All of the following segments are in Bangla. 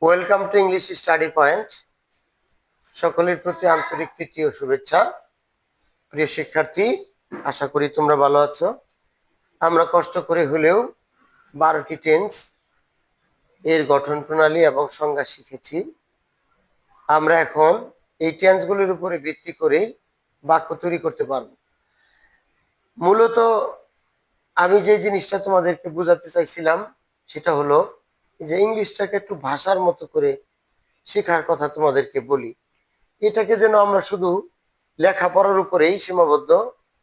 Welcome to English study point. সকলের প্রতি আন্তরিক প্রীতি ও শুভেচ্ছা। প্রিয় শিক্ষার্থী, আশা করি তোমরা ভালো আছো। আমরা কষ্ট করে হলেও 12টি টেন্স এর গঠন প্রণালী এবং সংজ্ঞা শিখেছি। আমরা এখন এই টেন্সগুলির উপরে ভিত্তি করেই বাক্য তৈরি করতে পারব। মূলত আমি যে জিনিসটা তোমাদেরকে বোঝাতে চাইছিলাম সেটা হলো যে ইংলিশটাকে একটু ভাষার মতো করে শেখার কথা তোমাদেরকে বলি। এটাকে যেন আমরা শুধু লেখাপড়ার উপরেই সীমাবদ্ধ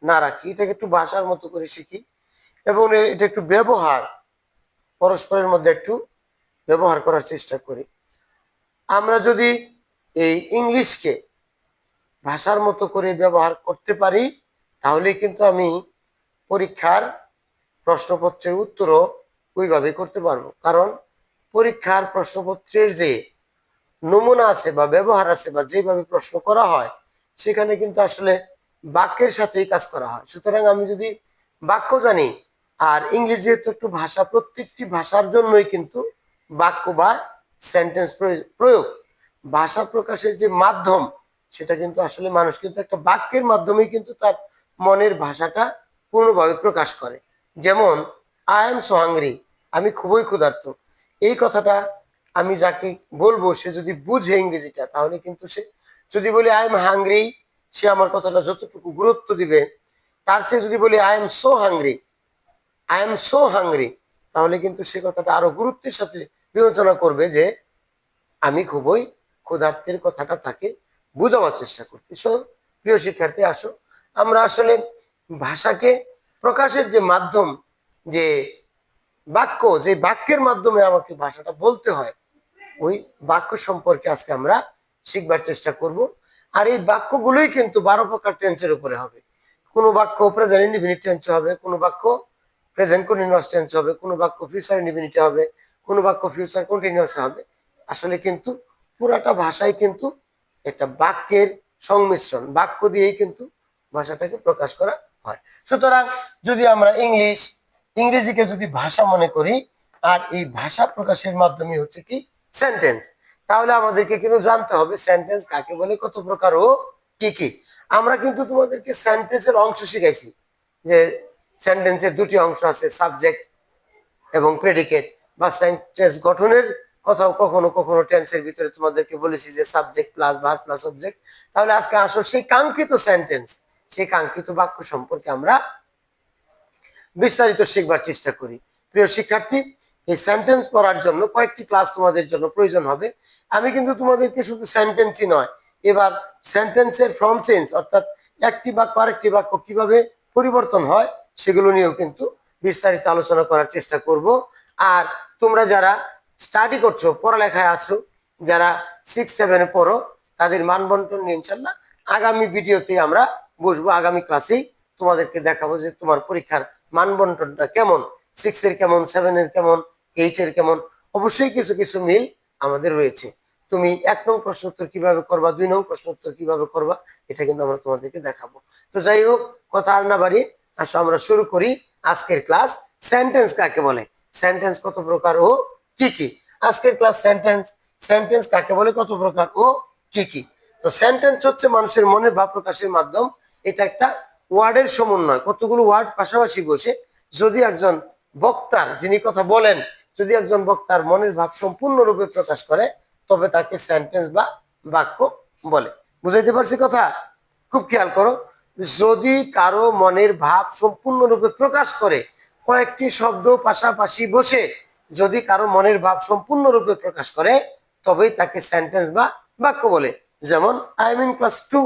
না রাখি, এটাকে একটু ভাষার মতো করে শিখি এবং এটা একটু ব্যবহার, পরস্পরের মধ্যে একটু ব্যবহার করার চেষ্টা করি। আমরা যদি এই ইংলিশকে ভাষার মতো করে ব্যবহার করতে পারি তাহলে কিন্তু আমি পরীক্ষার প্রশ্নপত্রের উত্তরও ওইভাবে করতে পারবো। কারণ পরীক্ষার প্রশ্নপত্রের যে নমুনা আছে বা ব্যবহার আছে বা যেভাবে প্রশ্ন করা হয় সেখানে কিন্তু আসলে বাক্যের সাথেই কাজ করা হয়। সুতরাং আমি যদি বাক্য জানি, আর ইংলিশ যেহেতু একটু ভাষা, প্রত্যেকটি ভাষার জন্যই কিন্তু বাক্য বা সেন্টেন্স প্রয়োগ, ভাষা প্রকাশের যে মাধ্যম সেটা কিন্তু আসলে মানুষ কিন্তু একটা বাক্যের মাধ্যমেই কিন্তু তার মনের ভাষাটা পূর্ণভাবে প্রকাশ করে। যেমন আই এম সো হাংরি, আমি খুবই ক্ষুধার্ত। এই কথাটা আমি যাকে বলবো সে যদি বুঝে ইংরেজিটা তাহলে কিন্তু সে, যদি বলি আই এম হাংরি, সে আমার কথাটা যতটুকু গুরুত্ব দিবে তার চেয়ে যদি বলি I am so hungry, I am so hungry, তাহলে কিন্তু সে কথাটা আরো গুরুত্বের সাথে বিবেচনা করবে যে আমি খুবই ক্ষুধার্তের কথাটা তাকে বোঝাবার চেষ্টা করছি। সো প্রিয় শিক্ষার্থী, আসো আমরা আসলে ভাষাকে প্রকাশের যে মাধ্যম, যে বাক্য, যে বাক্যের মাধ্যমে আমাকে ভাষাটা বলতে হয়, ওই বাক্য সম্পর্কে আজকে আমরা শিখবার চেষ্টা করব। আর এই বাক্যগুলোই কিন্তু 12 প্রকার টেন্সের উপরে হবে। কোনো বাক্য প্রেজেন্ট ইনডিফিনিট টেন্সে হবে, কোনো বাক্য প্রেজেন্ট কন্টিনিউয়াস টেন্সে হবে, কোনো বাক্য ফিউচার ইনডিফিনিটে হবে, কোনো বাক্য ফিউচার কন্টিনিউয়াসে হবে। আসলে কিন্তু পুরাটা ভাষাই কিন্তু একটা বাক্যের সংমিশ্রণ, বাক্য দিয়েই কিন্তু ভাষাটাকে প্রকাশ করা হয়। সুতরাং যদি আমরা ইংরেজিকে যদি ভাষা মনে করি, আর এই ভাষা প্রকাশের মাধ্যমে হচ্ছে কি সেন্টেন্স, তাহলে আমাদেরকে কিন্তু জানতে হবে সেন্টেন্স কাকে বলে, কত প্রকার ও কি কি। আমরা কিন্তু তোমাদেরকে সেন্টেন্সের অংশ শিখাইছি, যে সেন্টেন্সের দুটি অংশ আছে, সাবজেক্ট এবং প্রেডিকেট, বা সেন্টেন্স গঠনের কথাও কখনো কখনো টেন্সের ভিতরে তোমাদেরকে বলেছি যে subject plus verb plus object. তাহলে আজকে আসো সেই কাঙ্ক্ষিত সেন্টেন্স, সেই কাঙ্ক্ষিত বাক্য সম্পর্কে আমরা বিস্তারিত শিখবার চেষ্টা করি। প্রিয় শিক্ষার্থী, এই সেন্টেন্স পড়ার জন্য কয়েকটি ক্লাস তোমাদের জন্য প্রয়োজন হবে। আমি কিন্তু তোমাদেরকে শুধু সেন্টেন্সই নয়, এবার সেন্টেন্সের ফর্ম চেঞ্জ, অর্থাৎ একটি বাক্য আরেকটি বাক্য কিভাবে পরিবর্তন হয় সেগুলো নিয়েও কিন্তু বিস্তারিত আলোচনা করার চেষ্টা করব। আর তোমরা যারা স্টাডি করছো, পড়ালেখায় আছো, যারা 6-7-এ পড়ো, তাদের মানবন্টন নিয়ে ইনশাল্লাহ আগামী ভিডিওতে আমরা বসবো, আগামী ক্লাসেই তোমাদেরকে দেখাবো যে তোমার পরীক্ষার মানবন্টনটা কেমন, 6-এর কেমন, 7-এর কেমন, 8-এর কেমন। অবশ্যই কিছু কিছু মিল আমাদের রয়েছে। তুমি 1 নং প্রশ্ন উত্তর কিভাবে করবা, 2 নং প্রশ্ন উত্তর কিভাবে করবা, এটা কিন্তু আমরা তোমাদেরকে দেখাবো। তো যাই হোক, কথা আর না বাড়িয়ে আসো আমরা শুরু করি আজকের ক্লাস। সেন্টেন্স কাকে বলে, সেন্টেন্স কত প্রকার ও কি কি। আজকের ক্লাস সেন্টেন্স, সেন্টেন্স কাকে বলে, কত প্রকার ও কি কি। তো সেন্টেন্স হচ্ছে মানুষের মনের ভাব প্রকাশের মাধ্যম। এটা একটা ওয়ার্ডের সমন্বয়, কতগুলো ওয়ার্ড পাশাপাশি বসে যদি একজন বক্তার, যিনি কথা বলেন, যদি একজন বক্তার মনের ভাব সম্পূর্ণরূপে প্রকাশ করে তবে তাকে সেন্টেন্স বা বাক্য বলে। বুঝাইতে পারছি কথা? খুব খেয়াল করো, যদি কারো মনের ভাব সম্পূর্ণরূপে প্রকাশ করে, কয়েকটি শব্দ পাশাপাশি বসে যদি কারো মনের ভাব সম্পূর্ণরূপে প্রকাশ করে তবেই তাকে সেন্টেন্স বা বাক্য বলে। যেমন I am in class 2,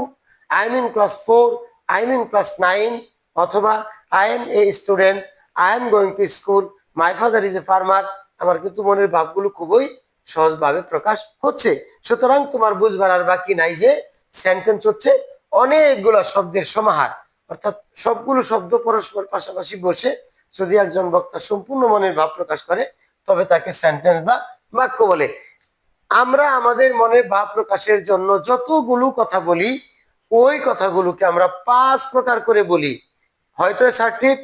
I am in class 4, I am in class 9, অথবা I M a student, I am going to school, my father is a farmer. আমার কিন্তু মনের ভাবগুলো খুবই সহজভাবে প্রকাশ হচ্ছে। সুতরাং তোমার বুঝবার আর বাকি নাই যে সেন্টেন্স হচ্ছে অনেকগুলো শব্দের সমাহার, অর্থাৎ সবগুলো শব্দ পরস্পর পাশাপাশি বসে যদি একজন বক্তা সম্পূর্ণ মনের ভাব প্রকাশ করে তবে তাকে সেন্টেন্স বা বাক্য বলে। আমরা আমাদের মনের ভাব প্রকাশের জন্য যতগুলো কথা বলি, ওই কথাগুলোকে আমরা 5 প্রকার করে বলি, হয়তো অ্যাসার্টিভ,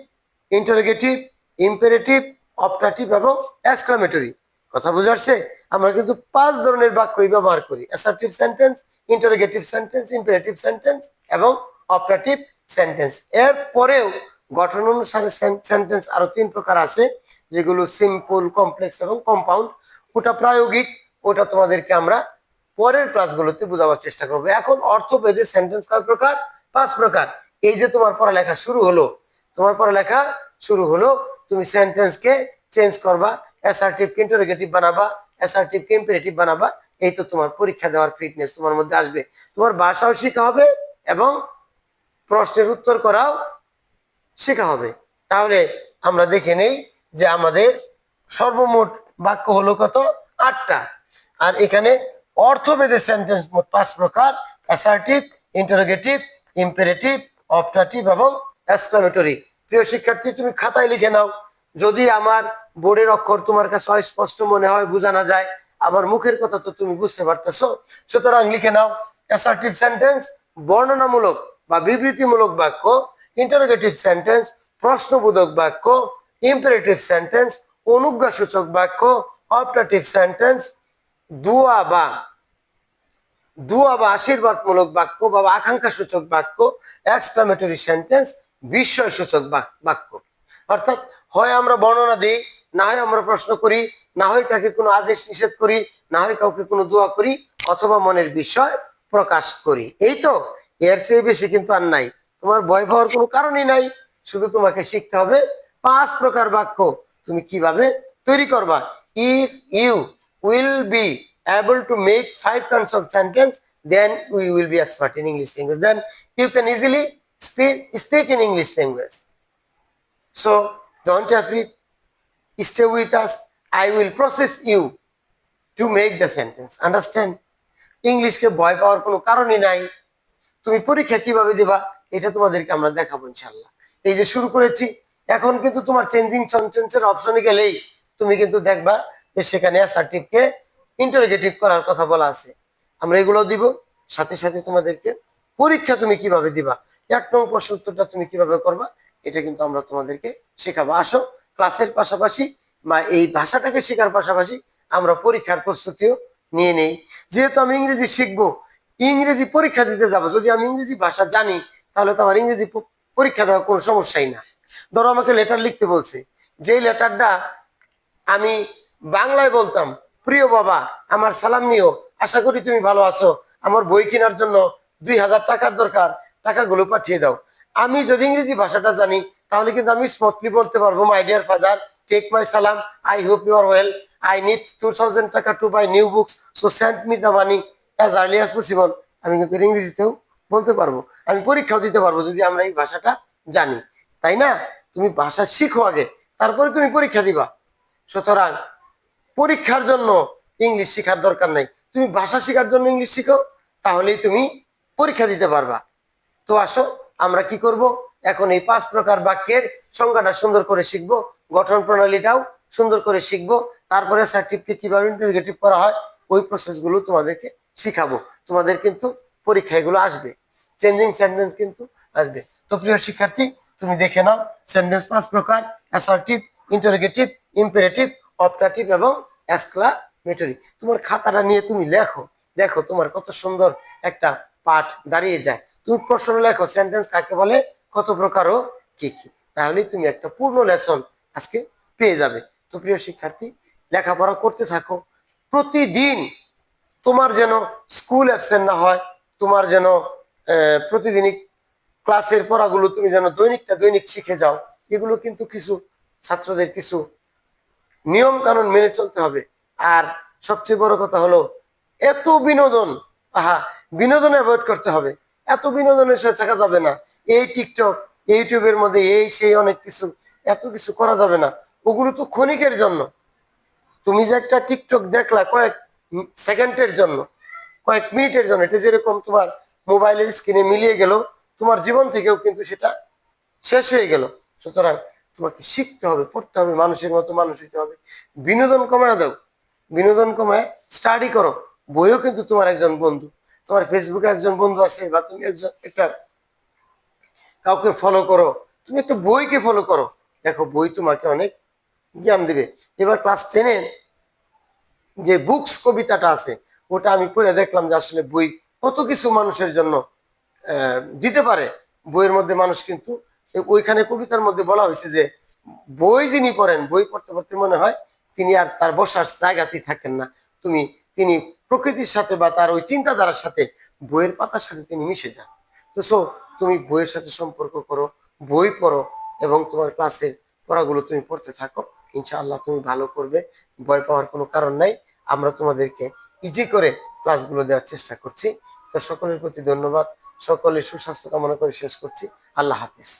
ইন্টারোগেটিভ, ইম্পেরেটিভ, অপটাটিভ এবং এক্সক্লামেটরি। কথা বুঝাচ্ছে? আমরা কিন্তু 5 ধরনের বাক্যই ব্যবহার করি: assertive sentence, interrogative sentence, imperative sentence এবং অপারেটিভ সেন্টেন্স। এর পরেও গঠন অনুসারে সেন্টেন্স আরো 3 প্রকার আছে, যেগুলো সিম্পল, কমপ্লেক্স এবং কম্পাউন্ড। ওটা প্রায়োগিক, ওটা তোমাদেরকে আমরা পরের ক্লাসগুলোতে বোঝাবার চেষ্টা করবো। এখন অর্থভেদে সেন্টেন্স কয় প্রকার? 5 প্রকার। এই যে তোমার পড়ালেখা শুরু হলো, তুমি সেন্টেন্সকে চেঞ্জ করবা, অ্যাসার্টিভ কে ইন্টারোগেটিভ বানাবা, অ্যাসার্টিভ কে ইম্পারেটিভ বানাবা। এই তো তোমার পরীক্ষা দেওয়ার ফিটনেস তোমার মধ্যে আসবে। তোমার ভাষাও শেখা হবে এবং প্রশ্নের উত্তর করাও শেখা হবে। তাহলে আমরা দেখে নেই যে আমাদের সর্বমোট বাক্য হলো কত? 8টা। আর এখানে অর্থভেদে সেন্টেন্স মোট 5 প্রকার: অ্যাসার্টিভ, ইন্টারোগেটিভ, ইম্পারেটিভ, অপটাটিভ এবং এক্সক্লামেটরি। প্রিয় শিক্ষার্থী, তুমি খাতায় লিখে নাও। যদি আমার বোর্ডের অক্ষর তোমার কাছে অস্পষ্ট মনে হয়, বোঝা না যায়, আমার মুখের কথা তো তুমি বুঝতে পারতেছো, সুতরাং লিখে নাও: অ্যাসার্টিভ সেন্টেন্স বর্ণনামূলক বা বিবৃতিমূলক বাক্য, ইন্টারোগেটিভ সেন্টেন্স প্রশ্নবোধক বাক্য, ইম্পারেটিভ সেন্টেন্স অনুজ্ঞাসূচক বাক্য, অপটাটিভ সেন্টেন্স দুয়া বা আশীর্বাদমূলক বাক্য বা আকাঙ্ক্ষা সূচক বাক্য, এক্সক্লামেটরি সেন্টেন্স বিস্ময় সূচক বাক্য। অর্থাৎ হয় আমরা বর্ণনা দিই, না হয় আমরা প্রশ্ন করি, না হয় কাকে কোনো আদেশ নিষেধ করি, না হয় কাউকে কোনো দোয়া করি, অথবা মনের বিষয় প্রকাশ করি। এই তো, এর চেয়ে বেশি কিন্তু আর নাই। তোমার ভয় পাওয়ার কোনো কারণই নাই। শুধু তোমাকে শিখতে হবে 5 প্রকার বাক্য তুমি কিভাবে তৈরি করবা। If you will be able to make 5 kinds of sentence, then we will be expert in English language. Then you can easily speak in English language. So don't afraid, stay with us. I will process you to make the sentence. Understand? ইংলিশকে ভয় পাওয়ার কোনো কারণই নাই। তুমি পরীক্ষা কিভাবে দিবা এটা তোমাদেরকে আমরা দেখাবো ইনশাআল্লাহ। এই যে শুরু করেছি, এখন কিন্তু তোমার চেঞ্জিং সেন্টেন্সের অপশনে গেলেই তুমি কিন্তু দেখবা যে সেখানে অ্যাসার্টিভ কে ইন্টারোগেটিভ করার কথা বলা আছে। আমরা এগুলো দিব, সাথে সাথে তোমাদেরকে পরীক্ষা তুমি কিভাবে দিবা, 1 নং প্রশ্ন উত্তরটা তুমি কিভাবে করবা, এটা কিন্তু আমরা তোমাদেরকে শেখাবো। আসো, ক্লাসের পাশাপাশি বা এই ভাষাটাকে শেখার পাশাপাশি আমরা পরীক্ষার প্রস্তুতিও নিয়ে নেই। যেহেতু আমি ইংরেজি শিখবো, ইংরেজি পরীক্ষা দিতে যাব, যদি আমি ইংরেজি ভাষা জানি তাহলে তো আমার ইংরেজি পরীক্ষা দেওয়ার কোনো সমস্যাই না। ধরো আমাকে লেটার লিখতে বলছে, যেই লেটারটা আমি বাংলায় বলতাম: প্রিয় বাবা, আমার সালাম নিও, আশা করি তুমি ভালো আছো, আমার বই কেনার জন্য 2000 টাকার দরকার, টাকাগুলো পাঠিয়ে দাও। আমি যদি ইংরেজি ভাষাটা জানি তাহলে কিন্তু আমি স্মুথলি বলতে পারবো: my dear father, take my সালাম, I hope you are well, I need 2000 taka to buy new books, so send me the money as early as possible. আমি কিন্তু ইংরেজিতেও বলতে পারবো, আমি পরীক্ষাও দিতে পারবো যদি আমরা এই ভাষাটা জানি, তাই না? তুমি ভাষা শিখো আগে, তারপরে তুমি পরীক্ষা দিবা। সুতরাং পরীক্ষার জন্য ইংলিশ শেখার দরকার নাই, তুমি ভাষা শেখার জন্য ইংলিশ শিখো, তাহলেই তুমি পরীক্ষা দিতে পারবা। তো আসো, আমরা কি করব, এখন এই 5 প্রকার বাক্যের সংজ্ঞাটা সুন্দর করে শিখবো, গঠন প্রণালীটাও সুন্দর করে শিখবো, তারপরে সার্টিফিকেট কিভাবে ইন্টারোগেটিভ করা হয় ওই প্রসেসগুলো তোমাদেরকে শিখাবো। তোমাদের কিন্তু পরীক্ষা এগুলো আসবে, চেঞ্জিং সেন্টেন্স কিন্তু আসবে। তো প্রিয় শিক্ষার্থী, তুমি দেখে নাও সেন্টেন্স 5 প্রকার: অ্যাসার্টিভ, ইন্টারোগেটিভ, ইম্পারেটিভ, অপটাটিভ এবং এক্সক্লামেটরি। তোমার খাতাটা নিয়ে তুমি লেখো, দেখো তোমার কত সুন্দর একটা পাঠ দাঁড়িয়ে যায়। তুমি প্রশ্ন লেখো, সেন্টেন্স কাকে বলে, কত প্রকার ও কি কি, তাহলেই তুমি একটা পূর্ণ লেসন আজকে পেয়ে যাবে। তো প্রিয় শিক্ষার্থী, লেখাপড়া করতে থাকো প্রতিদিন। তোমার যেন স্কুল অ্যাবসেন্ট না হয়, তোমার যেন প্রতিদিনই ক্লাসের পড়াগুলো তুমি যেন দৈনিক শিখে যাও। এগুলো কিন্তু কিছু ছাত্রদের কিছু নিয়ম কানুন মেনে চলতে হবে। আর সবচেয়ে বড় কথা হলো, এত বিনোদন, বিনোদন অ্যাভয়েড করতে হবে। এত বিনোদনের সাথে থাকা যাবে না। এই টিকটক, ইউটিউবের মধ্যে এই সেই অনেক কিছু, এত কিছু করা যাবে না। ওগুলো তো ক্ষণিকের জন্য। তুমি যে একটা টিকটক দেখলা কয়েক সেকেন্ডের জন্য, কয়েক মিনিটের জন্য, এটা যেরকম তোমার মোবাইলের স্ক্রিনে মিলিয়ে গেল, তোমার জীবন থেকেও কিন্তু সেটা শেষ হয়ে গেল। সুতরাং তোমাকে শিখতে হবে, পড়তে হবে, মানুষের মতো মানুষ হইতে হবে। বিনোদন কমায় দাও, বিনোদন কমায় স্টাডি করো। বইও কিন্তু তোমার একজন বন্ধু। তোমার ফেসবুকে একজন বন্ধু আছে, বা তুমি একজন একটা কাউকে ফলো করো, তুমি একটা বইকে ফলো করো, দেখো বই তোমাকে অনেক জ্ঞান দিবে। এবার ক্লাস 10-এ যে বুকস কবিতাটা আছে ওটা আমি পড়ে দেখলাম যে আসলে বই কত কিছু মানুষের জন্য দিতে পারে। বইয়ের মধ্যে মানুষ কিন্তু ওইখানে কবিতার মধ্যে বলা হয়েছে যে বই যিনি পড়েন, বই পড়তে পড়তে মনে হয় তিনি আর তার বসার জায়গাতেই থাকেন না। তুমি তিনি প্রকৃতির সাথে বা তার ওই চিন্তাধারার সাথে বইয়ের পাতার সাথে তিনি মিশে যান। তো সো তুমি বইয়ের সাথে সম্পর্ক করো, বই পড়ো এবং তোমার ক্লাসের পড়াগুলো তুমি পড়তে থাকো। ইনশাআল্লাহ তুমি ভালো করবে, ভয় পাওয়ার কোনো কারণ নাই। আমরা তোমাদেরকে ইজি করে ক্লাসগুলো দেওয়ার চেষ্টা করছি। তো সকলের প্রতি ধন্যবাদ, সকলের সুস্বাস্থ্য কামনা করে শেষ করছি। আল্লাহ হাফিজ।